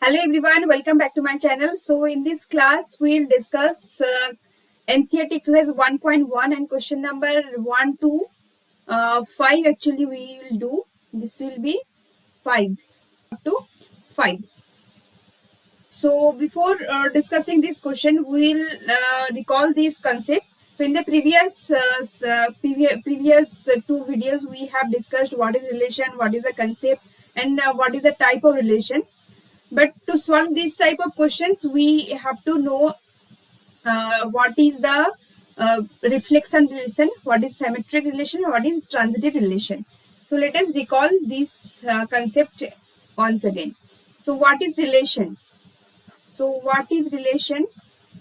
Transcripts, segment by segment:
Hello everyone, welcome back to my channel. So in this class we'll discuss NCERT exercise 1.1 and question number 1 to 5 actually we will do. This will be 5 up to 5. So before discussing this question, we'll recall this concept. So in the previous two videos, we have discussed what is relation, what is the concept, and what is the type of relation. But to solve these type of questions, we have to know what is the reflection relation, what is symmetric relation, what is transitive relation. So let us recall this concept once again. So what is relation? So what is relation?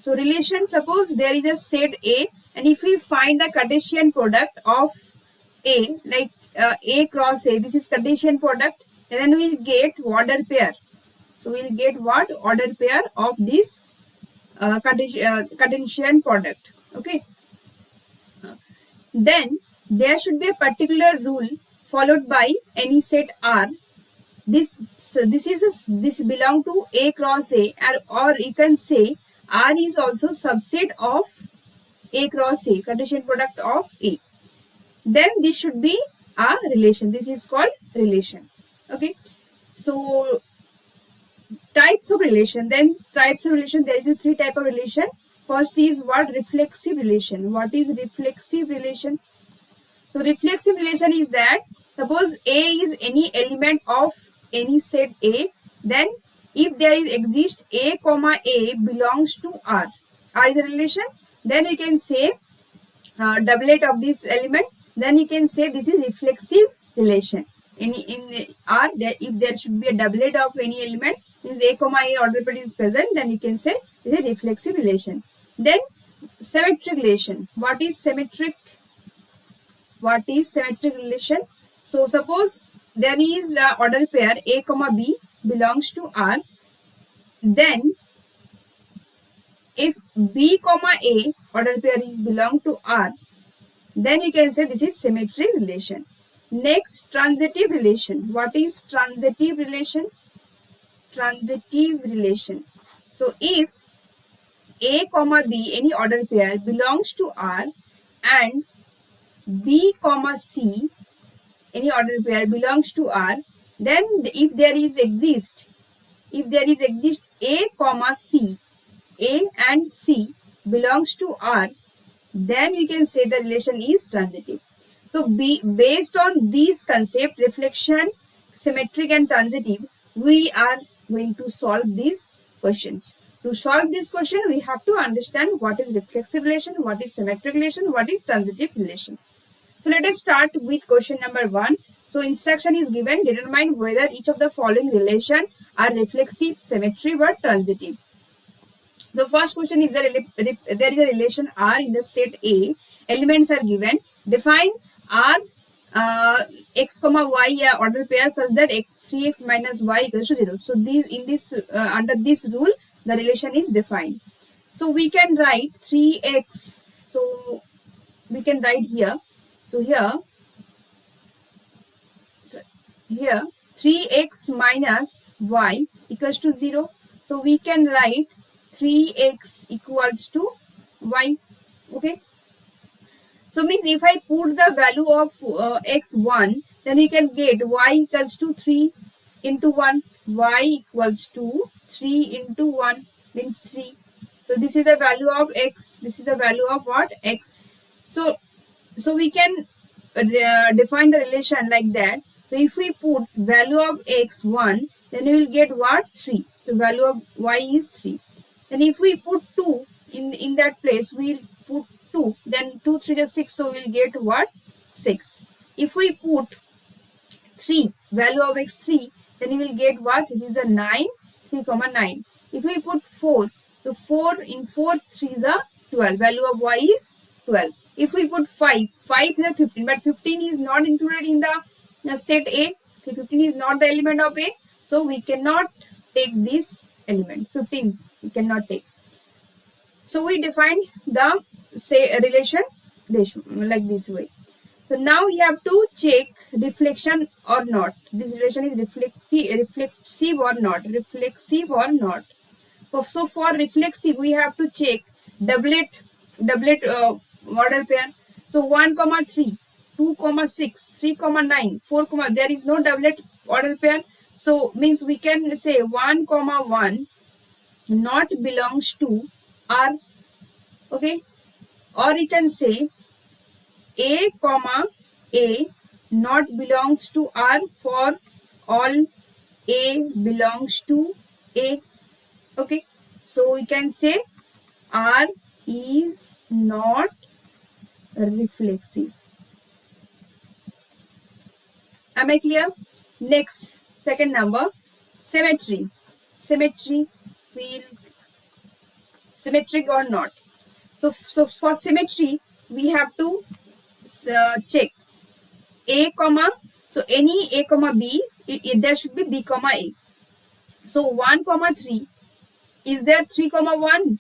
So relation, suppose there is a set A, and if we find the Cartesian product of A, like A cross A, this is Cartesian product, and then we'll get order pair. So we'll get what? Order pair of this Cartesian product. Okay. Then there should be a particular rule followed by any set R. This belong to A cross A, or you can say R is also subset of A cross A, Cartesian product of A. Then this should be a relation. This is called relation. Okay. So types of relation. Then types of relation, there is three type of relation. First is what? Reflexive relation. What is reflexive relation? So reflexive relation is that suppose A is any element of any set A, then if there is exist A comma A belongs to R. R is a relation, then we can say doublet of this element, then you can say this is reflexive relation. In R, if there should be a doublet of any element, means A comma A order pair is present, then you can say this is a reflexive relation. Then symmetric relation. What is symmetric? What is symmetric relation? So suppose there is a order pair A comma B belongs to R, then if B comma A order pair is belong to R, then you can say this is symmetric relation. Next, transitive relation. What is transitive relation? Transitive relation. So if A comma B any order pair belongs to R and B comma C any order pair belongs to R, then if there is exist A comma C, A and C belongs to R, then we can say the relation is transitive. So based on these concept, reflection, symmetric and transitive, we are going to solve these questions. To solve this question, we have to understand what is reflexive relation, what is symmetric relation, what is transitive relation. So let us start with question number 1. So instruction is given, determine whether each of the following relation are reflexive, symmetric or transitive. The first question is there is a relation R in the set A. Elements are given. Define R x comma y order pair such that 3x minus y equals to 0. So under this rule the relation is defined. So we can write 3x. So we can write here. So here 3x minus y equals to 0. So we can write 3x equals to y. Okay. So means if I put the value of x1, then we can get y equals to 3 into 1. Y equals to 3 into 1 means 3. So this is the value of x. This is the value of what? X. So we can define the relation like that. So if we put value of x1, then we will get what? 3. The value of y is 3. And if we put 2 in that place, we will put 2. Then 2 3 is 6. So we will get what? 6. If we put 3, value of x3, then we will get what? It is a 9, 3 comma 9. If we put 4, so 4 in 4, 3 is a 12. Value of y is 12. If we put 5, 5 is a 15, but 15 is not included in the set A. 15 is not the element of A. So we cannot take this element. 15 we cannot take. So we defined the relation like this way. So now you have to check reflection or not. This relation is reflexive or not. Reflexive or not. So for reflexive, we have to check doublet model pair. So 1 comma 3, 2 comma 6, 3 comma 9, 4 comma. There is no doublet order pair. So means we can say 1 comma 1 not belongs to R. Okay, or you can say A comma A not belongs to R for all A belongs to A. Okay, so we can say R is not reflexive. Am I clear? Next, second number, symmetry. Symmetry, will symmetric or not. So for symmetry, we have to check A comma. So any A comma B, there should be B comma A. So 1 comma 3, is there 3 comma 1?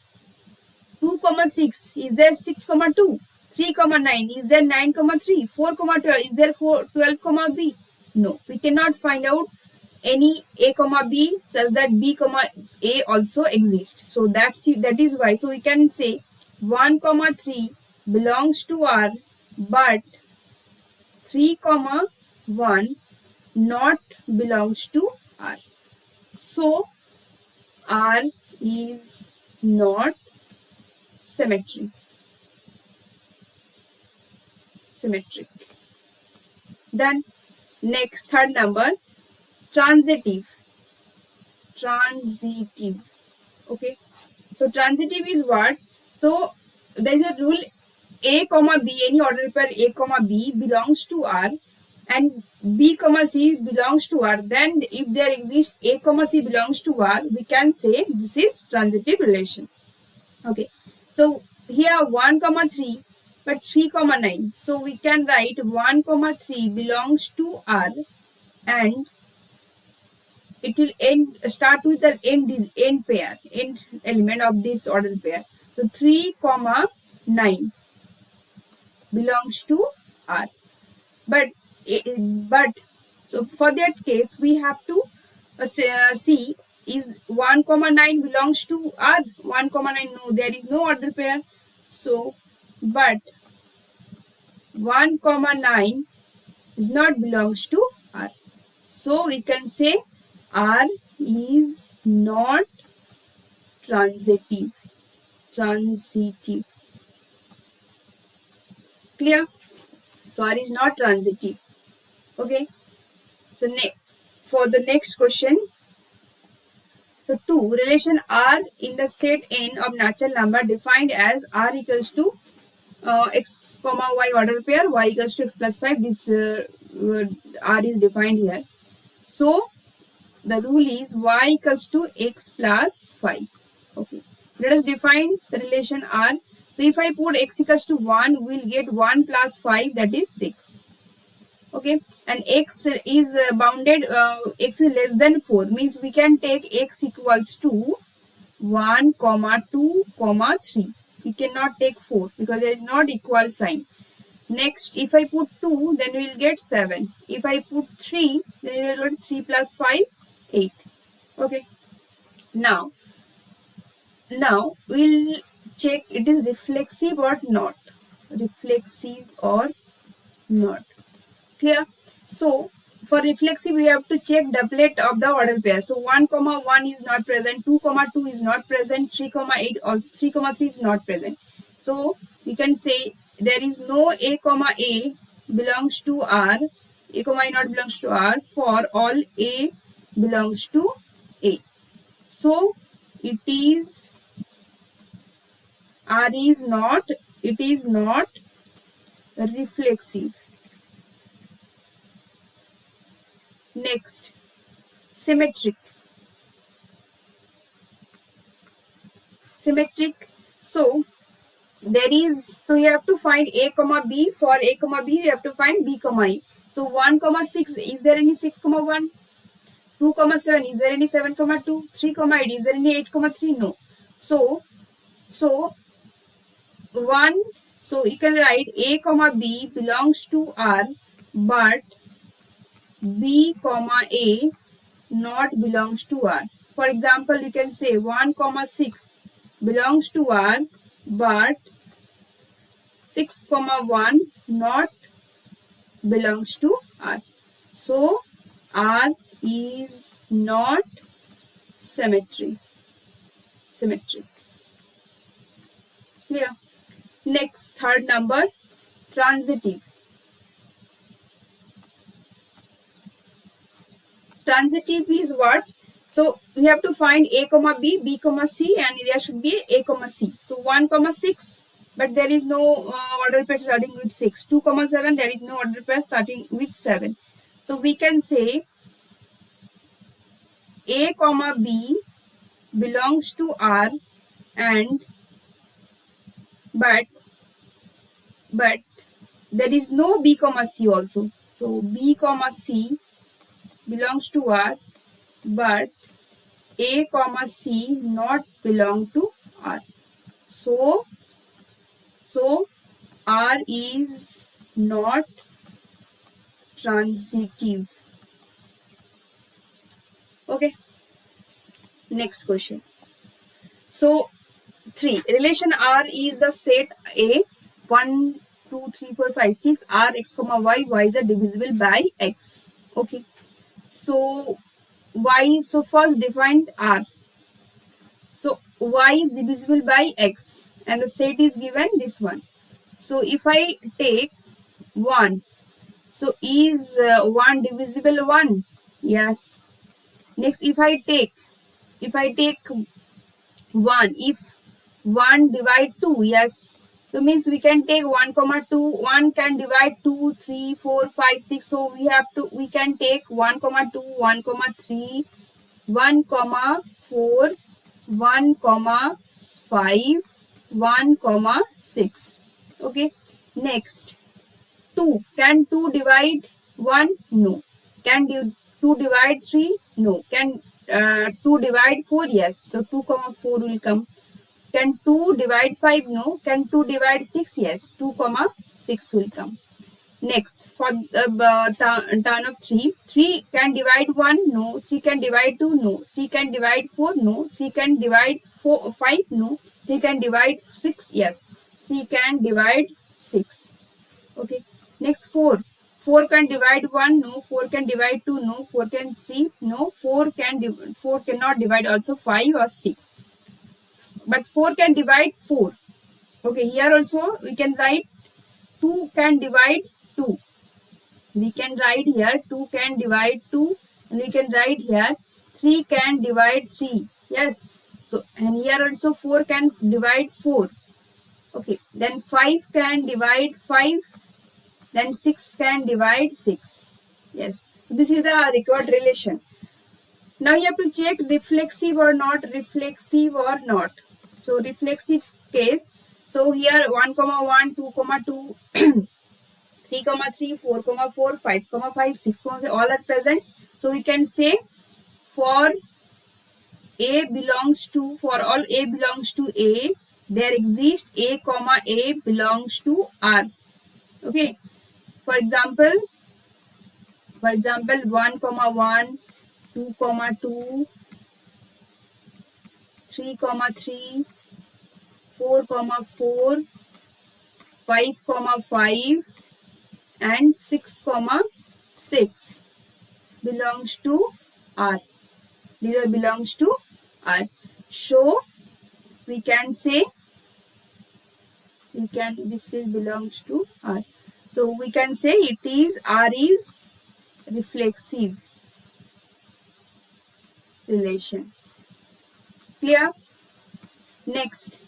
2 comma 6, is there 6 comma 2? 3 comma 9, is there 9 comma 3? 4 comma 12, is there 12 comma B? No, we cannot find out any A comma B such that B comma A also exists. So that is why. So we can say 1 comma 3 belongs to R, but 3 comma 1 not belongs to R. So R is not symmetric. Then next, third number, transitive. Okay, so transitive is what? So there is a rule, A comma B, any order pair A comma B belongs to R and B comma C belongs to R. Then if there exists A comma C belongs to R, we can say this is transitive relation. Okay, so here 1 comma 3 but 3 comma 9. So we can write 1 comma 3 belongs to R and it will start with the end pair, end element of this order pair. So 3 comma 9 belongs to R. But so for that case we have to see, is 1 comma 9 belongs to R? 1 comma 9, no, there is no order pair. So but 1 comma 9 is not belongs to R. So we can say R is not transitive. Clear? So R is not transitive. Okay. So for the next question. So 2, relation R in the set N of natural number defined as R equals to x comma y order pair, y equals to x plus 5. This R is defined here. So the rule is y equals to x plus 5. Okay. Let us define the relation R. So if I put x equals to 1, we will get 1 plus 5, that is 6. Okay, and x is bounded, x is less than 4, means we can take x equals to 1 comma 2 comma 3. We cannot take 4 because there is not equal sign. Next, if I put 2, then we will get 7. If I put 3, then we will get 3 plus 5, 8. Okay, now we'll check it is reflexive or not. Clear? So for reflexive we have to check doublet of the order pair. So 1 comma 1 is not present, 2 comma 2 is not present, 3 comma 8 also 3 comma 3 is not present. So we can say there is no A comma A belongs to R, A comma A not belongs to R for all A belongs to A. So it is R is not, it is not reflexive. Next, symmetric. So there is, so you have to find A comma B. For A comma B you have to find B comma E. So 1 comma 6, is there any 6 comma 1? 2 comma 7, is there any 7 comma 2? 3 comma 8, is there any 8 comma 3? No. So So you can write a comma b belongs to R, but b comma a not belongs to R. For example, you can say 1 comma 6 belongs to R, but 6 comma 1 not belongs to R. So R is not symmetric. Clear? Next, third number, transitive. Transitive is what? So we have to find a comma b, b comma c, and there should be a comma c. So 1 comma 6, but there is no order pair starting with 6. 2 comma 7, there is no order pair starting with 7. So we can say a comma b belongs to R, and but there is no b comma c also. So b comma c belongs to R, but a comma c not belong to R. So R is not transitive. Okay. Next question. So 3. Relation R is a set A. 1, 2, 3, 4, 5, 6. R x comma y. Y is divisible by x. Okay. So y. So first defined R. So y is divisible by x, and the set is given this one. So if I take 1, so is 1 divisible 1? Yes. Next, if I take 1, if 1 divide 2, yes. So means we can take 1 comma 2, 1 can divide 2, 3, 4, 5, 6. So we can take 1 comma 2, 1 comma 3, 1 comma 4, 1 comma 5, 1 comma 6. Okay. Next, 2. Can 2 divide 1? No. Can 2 divide 3? No. Can 2 divide 4? Yes. So 2 comma 4 will come. Can 2 divide 5? No. Can 2 divide 6? Yes. 2 comma 6 will come. Next, for the turn of 3. 3 can divide 1? No. 3 can divide 2? No. 3 can divide 4? No. 3 can divide 5? No. 3 can divide 6? Yes. 3 can divide 6. Okay. Next, 4. 4 can divide 1? No. 4 can divide 2? No. 4 can 3? No. 4 cannot divide also 5 or 6. But 4 can divide 4. Okay. Here also we can write 2 can divide 2. We can write here 2 can divide 2, and we can write here 3 can divide 3. Yes. So, and here also 4 can divide 4. Okay. Then 5 can divide 5. Then 6 can divide 6. Yes. This is the required relation. Now you have to check reflexive or not, reflexive or not. So reflexive case. So here 1 comma 1, 2 comma 2, 3 comma 3, 4 comma 4, 5 comma 5, 6 comma 5, all are present. So we can say for all A belongs to A, there exists A comma A belongs to R. Okay. For example, 1 comma 1, 2 comma 2, 3 comma 3, 4 comma 4, 5 comma 5, and 6 comma 6 belongs to R. These are belongs to R. So we can say this is belongs to R. So we can say it is R is reflexive relation. Clear? Next,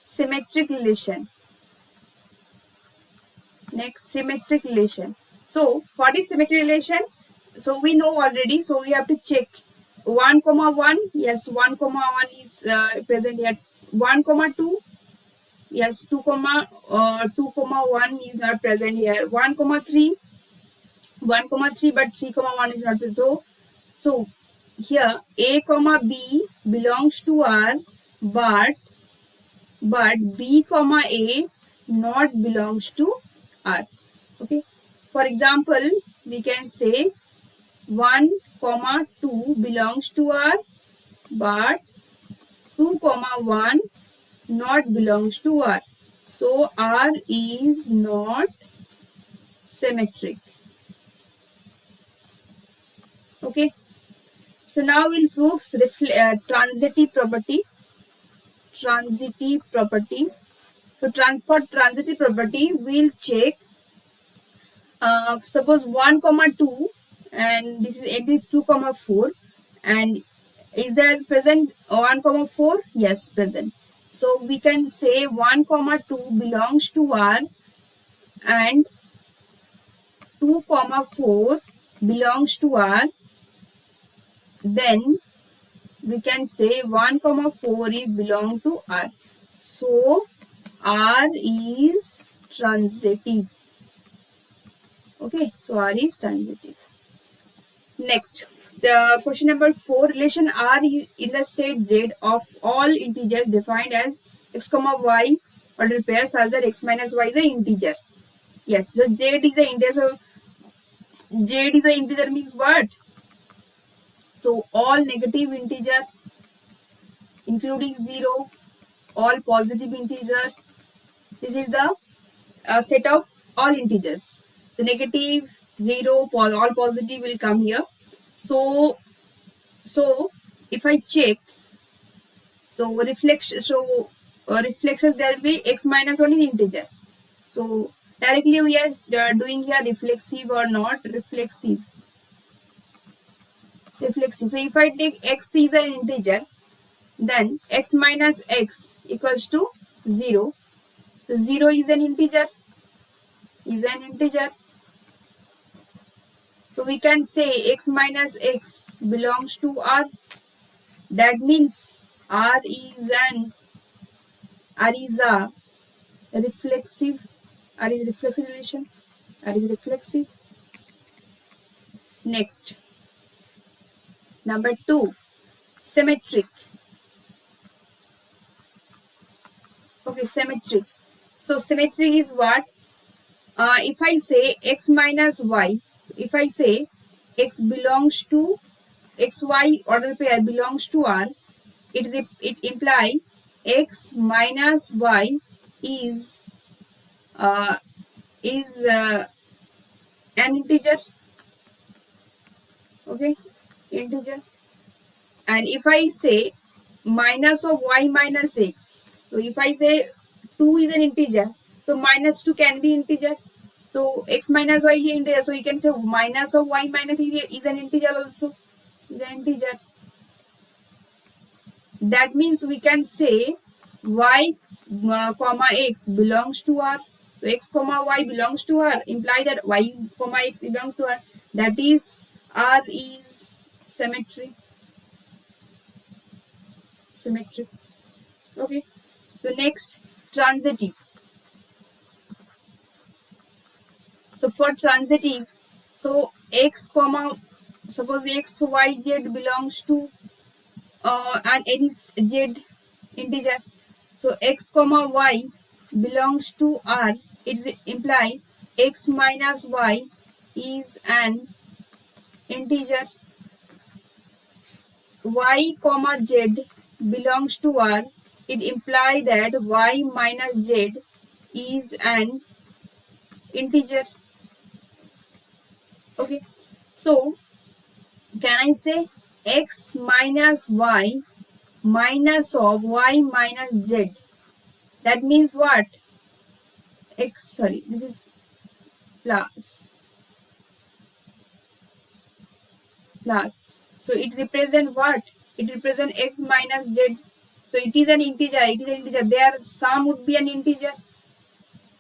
symmetric relation. So what is symmetric relation? So we know already. So we have to check 1 comma 1. Yes, 1 comma 1 is present here. 1 comma 2. Yes, 2 comma 1 is not present here. 1 comma 3. 1 comma 3, but 3 comma 1 is not present. So here A comma B belongs to R, but B comma A not belongs to R. Okay. For example, we can say 1, 2 belongs to R, but 2, 1 not belongs to R. So R is not symmetric. Okay. So now we'll prove transitive property. Transitive property. So transitive property, we'll check. Suppose 1, 2 and this is empty 2, 4, and is there present 1, 4? Yes, present. So we can say 1, 2 belongs to R and 2, 4 belongs to R. Then we can say 1, 4 is belong to R. So R is transitive. Okay, so R is transitive. Next, the question number 4, relation R is in the set Z of all integers defined as x, y ordered pair such that x minus y is an integer. Yes, so Z is an integer. So Z is an integer means what? So all negative integer including 0, all positive integer. This is the set of all integers. The negative, 0, all positive will come here. So if I check, so reflection there will be x minus 1 is integer. So directly we are doing here reflexive or not reflexive. Reflexive. So if I take x is an integer, then x minus x equals to 0. So 0 is an integer. Is an integer. So we can say x minus x belongs to R. That means R is a reflexive. R is reflexive relation. R is reflexive. Next, number 2, symmetric. Okay, symmetric. So symmetric is what? If I say x minus y, if I say x belongs to xy order pair belongs to R, it imply x minus y is an integer. Okay, integer. And if I say minus of y minus x, so if I say 2 is an integer, so minus 2 can be integer. So x minus y is integer, so you can say minus of y minus is an integer also. Is an integer. That means we can say y comma x belongs to R. So x comma y belongs to R, imply that y comma x belongs to R. That is R is symmetry. Symmetric. Okay. So next, transitive. So for transitive, so x comma, suppose x y z belongs to and any z integer. So x comma y belongs to R. It will imply x minus y is an integer. Y comma z belongs to R. It implies that y minus z is an integer. Okay. So can I say x minus y minus of y minus z? That means what? X, sorry, this is plus. So it represents what? It represents x minus z. So it is an integer. It is an integer. There sum would be an integer.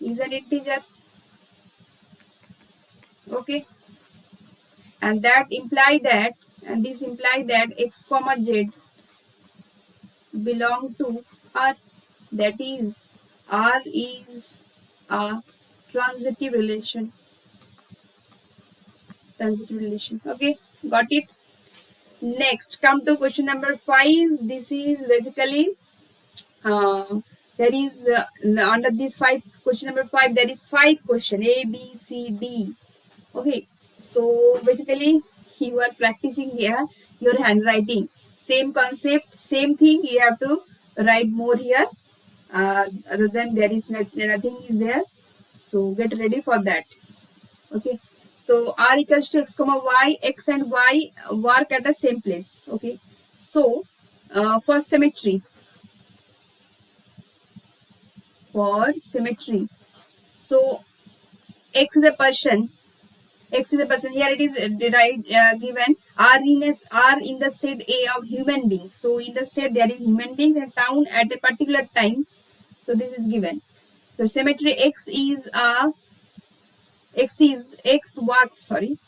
Is an integer. Okay. And that imply that, and this implies that x comma z belong to R. That is, R is a transitive relation. Transitive relation. Okay, got it. Next, come to question number 5. This is basically There is under this five question number 5, there is 5 question A, B, C, D. Okay, so basically you are practicing here your handwriting. Same concept, same thing. You have to write more here. Other than there is nothing is there. So get ready for that. Okay. So r equals to x comma y, x and y work at the same place. Okay. So for symmetry, so x is a person. X is a person. Here it is given R in the set A of human beings. So in the set there is human beings and town at a particular time. So this is given. So symmetry X works. Sorry,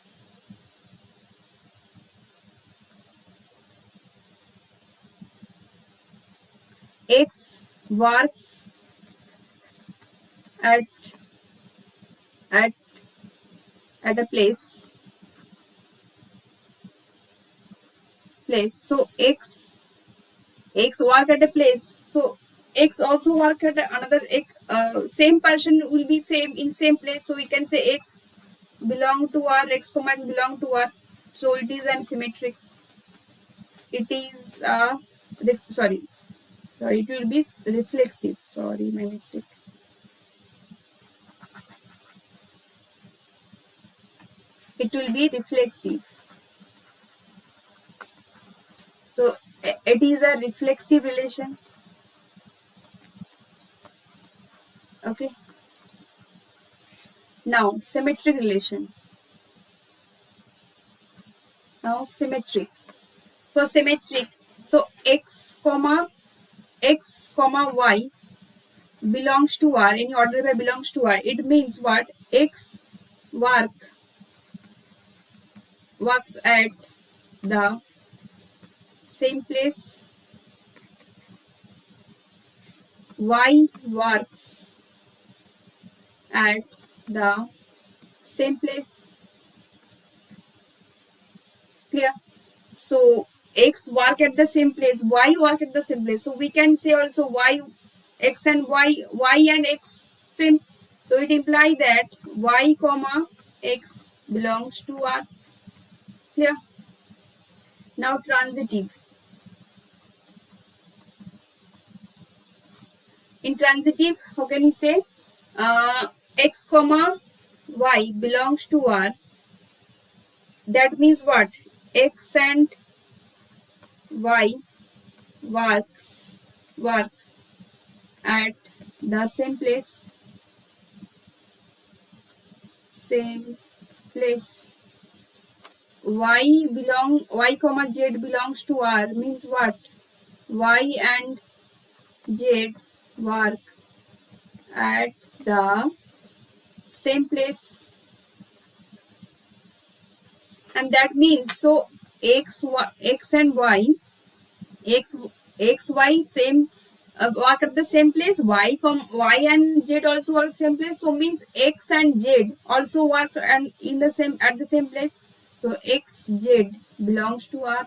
X works at at at a place. So X work at a place. So X also work at another X. Same person will be same in same place. So we can say X belong to R, X comma X belong to R. So it is an symmetric. It is sorry. It will be reflexive. Sorry, my mistake. It will be reflexive. So it is a reflexive relation. Okay. Now symmetric relation. Now symmetric. For symmetric, so x comma y belongs to R. Any order by belongs to R. It means what? X works at the same place. Y works at the same place. Clear? So X work at the same place, Y work at the same place. So we can say also X and Y and X same. So it implies that Y comma X belongs to R. Clear? Now transitive. In transitive, how can you say? X comma Y belongs to R. That means what? X and Y work at the same place. Y comma Z belongs to R means what? Y and Z work at the same place, and that means so x and y x y same work at the same place. Y and Z also work same place. So means X and Z also work and in the same at the same place. So X Z belongs to R,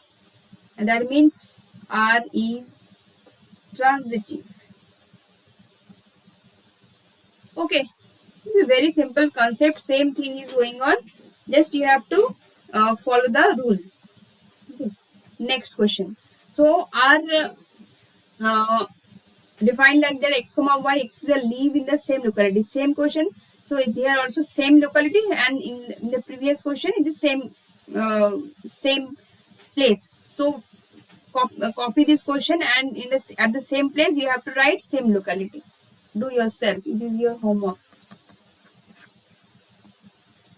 and that means R is transitive. Okay, this is a very simple concept. Same thing is going on. Just you have to follow the rule. Okay. Next question. So R defined like that x comma y x is a live in the same locality. Same question. So here also same locality, and in the previous question it is same place. So copy this question, and in the at the same place you have to write same locality. Do yourself. It is your homework.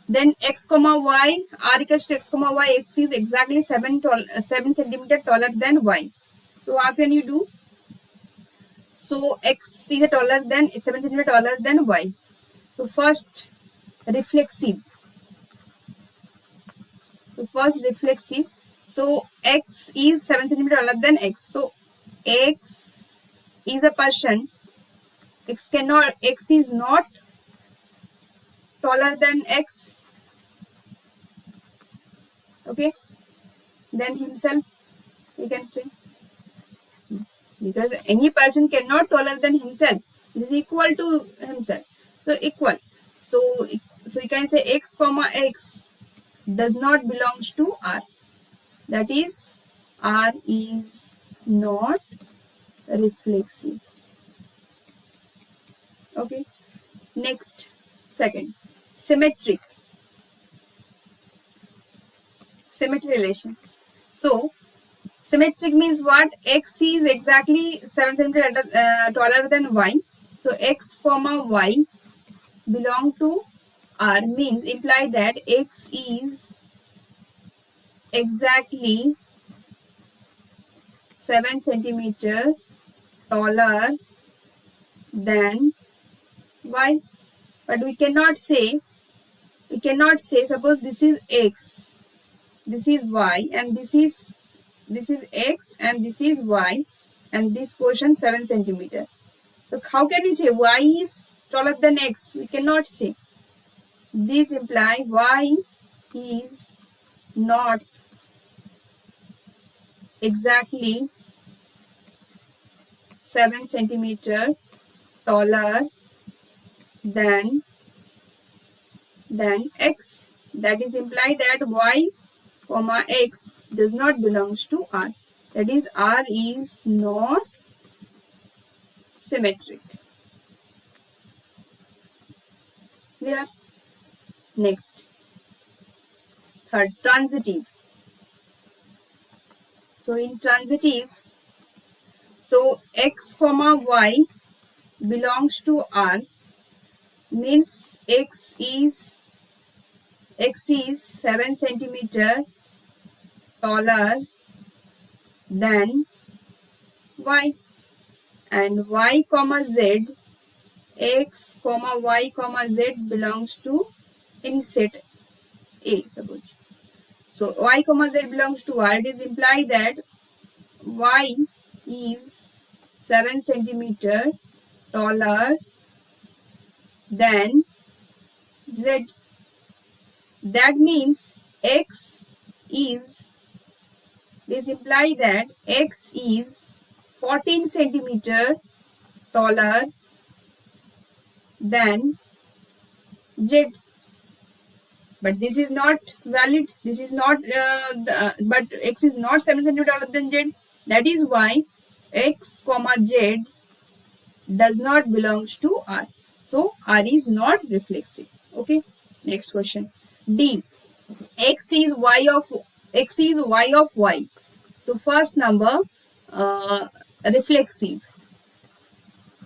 Then x comma y r equals to x comma y x is exactly 7 centimeter taller than y. So how can you do? So x is taller than 7 centimeter taller than y. So first reflexive. So x is 7 centimeter taller than x. So x is a person. X is not taller than x. Okay. Then himself, you can say. because any person cannot taller than himself. It is equal to himself. So equal. So you can say x comma x does not belongs to R. That is, R is not reflexive. Okay. Next, second, symmetric. Symmetry relation. So symmetric means what? X is exactly 7 centimeters taller than y. So x comma y belong to R means imply that x is exactly 7 centimeter taller than y. But we cannot say suppose this is x, this is y, and this is x and this is y, and this portion 7 centimeter. So how can you say y is taller than x? We cannot say. This imply y is not exactly 7 centimeter taller than x. That is imply that y comma x does not belongs to R. That is, R is not symmetric. Clear? Next, third, transitive. So in transitive, so x comma y belongs to R means x is 7 centimeter taller than y, and y comma z, x comma y comma z belongs to any set A, suppose. So y comma z belongs to R. It is imply that y is 7 centimeter taller than z. That means x is, this imply that x is 14 centimeter taller than z. But this is not valid. This is not, but x is not 7 centimeter taller than z. That is why x comma z does not belongs to R. So R is not reflexive. Okay. Next question. D. X is y of y. So first number, uh, reflexive.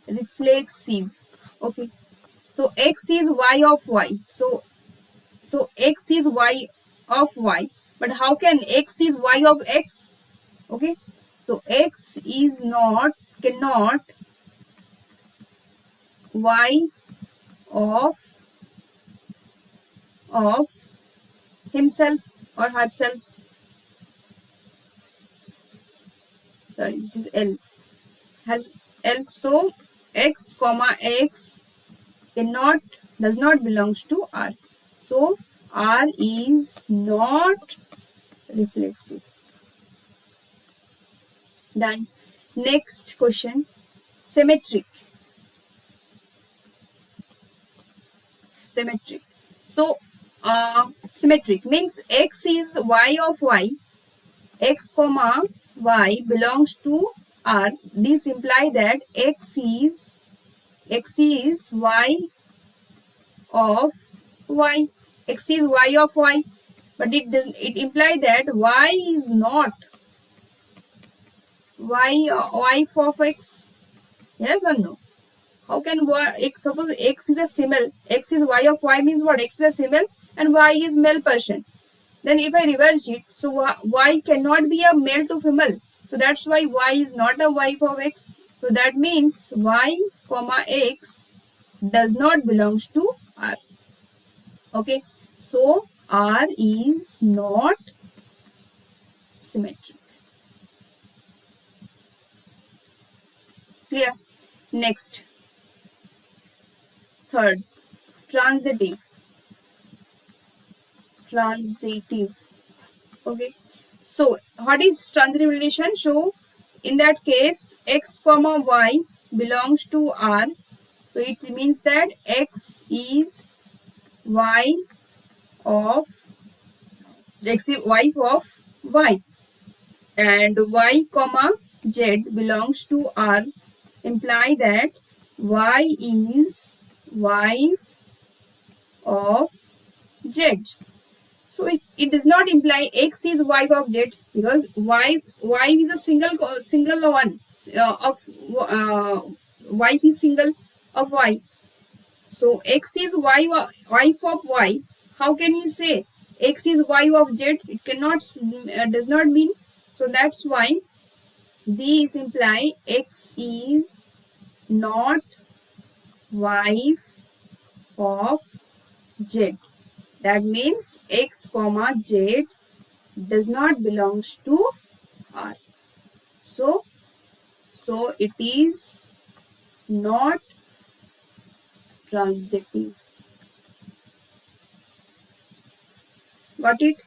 Reflexive. Okay. So x is y of y. So x is y of y. But how can x is y of x? Okay. So x is not, cannot y of himself or herself. Sorry, this is L. Has L. So x comma x cannot, does not belongs to R. So R is not reflexive. Done. Next question. Symmetric. Symmetric. So symmetric means x is y of y, x comma y belongs to R. This imply that x is y of y. X is y of y. But it does, it imply that y is not wife of x. Yes or no? How can y, x, suppose x is a female, x is y of y means what? X is a female and y is male person. Then if I reverse it, so y cannot be a male to female. So that's why y is not a wife of x. So that means y comma x does not belongs to R. Okay. So R is not symmetric. Clear? Next. Third, transitive. Transitive. Okay. So what is transitive relation? So in that case x comma y belongs to R. So it means that x is y of y, and y comma z belongs to R, imply that y is wife of z. So it does not imply x is wife of z, because wife is a single one of wife is single of y. So x is wife of y. How can you say x is wife of z? It cannot, does not mean. So that's why these imply x is not wife of z. That means x comma z does not belongs to R. So it is not transitive. Got it?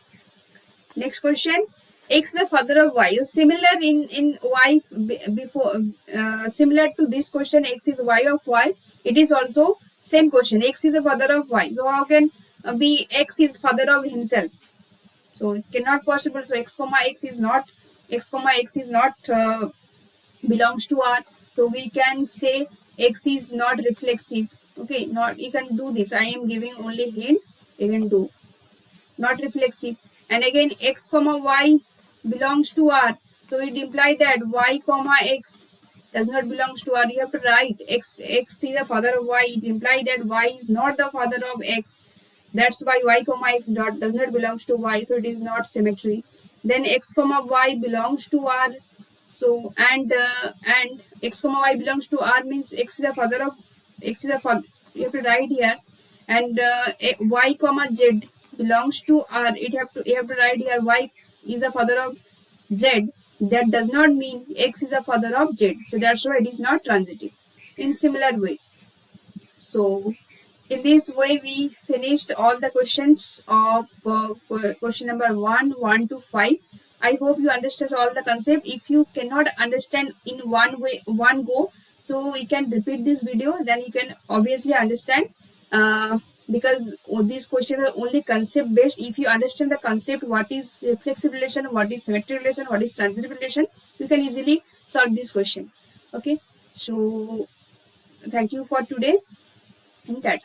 Next question. X the father of y. Similar in y before, similar to this question, x is y of y. It is also same question. X is the father of y. So how can be x is father of himself? So it cannot possible. So x comma x is not belongs to R. So we can say x is not reflexive. Okay, not, you can do this. I am giving only hint. You can do not reflexive. And again x comma y belongs to R. So it implies that y comma x does not belongs to R. You have to write x is the father of y. It implies that y is not the father of x. That's why y comma x does not belongs to y. So it is not symmetry. Then x comma y belongs to R. So and x comma y belongs to R means x is the father of x is the father. You have to write here. And y comma z belongs to R. You have to write here y is the father of z. That does not mean x is the father of z. So that's why it is not transitive. In similar way. So in this way we finished all the questions of question number 1 to 5. I hope you understand all the concept. If you cannot understand in one go, so we can repeat this video, then you can obviously understand, because these questions are only concept based. If you understand the concept, what is reflexive relation, what is symmetry relation, what is transitive relation, you can easily solve this question. Okay, so thank you for today, and that.